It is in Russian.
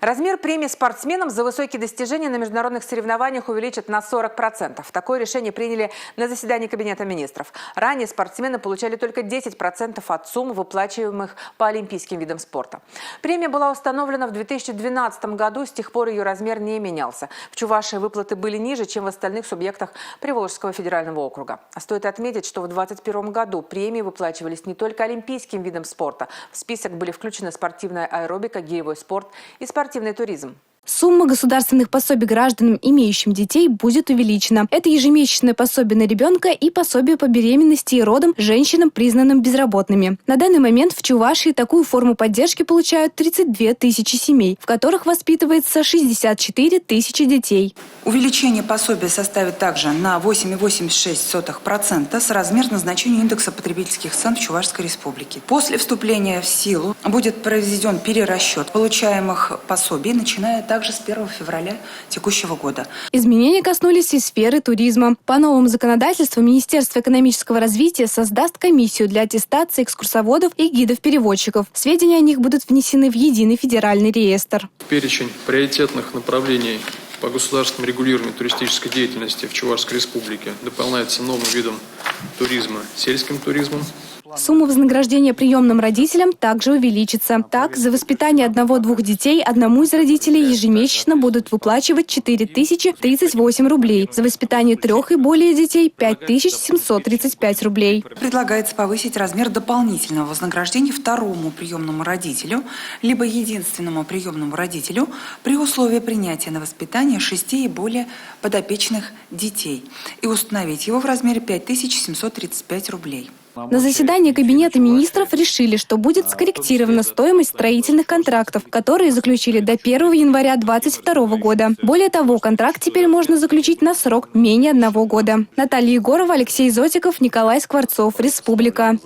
Размер премии спортсменам за высокие достижения на международных соревнованиях увеличат на 40%. Такое решение приняли на заседании Кабинета министров. Ранее спортсмены получали только 10% от сумм, выплачиваемых по олимпийским видам спорта. Премия была установлена в 2012 году, с тех пор ее размер не менялся. В Чувашии выплаты были ниже, чем в остальных субъектах Приволжского федерального округа. Стоит отметить, что в 2021 году премии выплачивались не только олимпийским видам спорта. В список были включены спортивная аэробика, гиревой спорт и спортивный туризм. Сумма государственных пособий гражданам, имеющим детей, будет увеличена. Это ежемесячное пособие на ребенка и пособие по беременности и родам женщинам, признанным безработными. На данный момент в Чувашии такую форму поддержки получают 32 тысячи семей, в которых воспитывается 64 тысячи детей. Увеличение пособия составит также на 8,86% соразмерно значению индекса потребительских цен в Чувашской республике. После вступления в силу будет произведен перерасчет получаемых пособий, начиная также с 1 февраля текущего года. Изменения коснулись и сферы туризма. По новому законодательству Министерство экономического развития создаст комиссию для аттестации экскурсоводов и гидов-переводчиков. Сведения о них будут внесены в единый федеральный реестр. Перечень приоритетных направлений по государственному регулированию туристической деятельности в Чувашской республике дополняется новым видом туризма – сельским туризмом. Сумма вознаграждения приемным родителям также увеличится. Так, за воспитание одного-двух детей одному из родителей ежемесячно будут выплачивать 4038 рублей. За воспитание 3 и более детей – 5735 рублей. Предлагается повысить размер дополнительного вознаграждения второму приемному родителю, либо единственному приемному родителю при условии принятия на воспитание 6 и более подопечных детей и установить его в размере 5735 рублей. На заседании Кабинета министров решили, что будет скорректирована стоимость строительных контрактов, которые заключили до 1 января 2022 года. Более того, контракт теперь можно заключить на срок менее 1 года. Наталья Егорова, Алексей Зотиков, Николай Скворцов. Республика.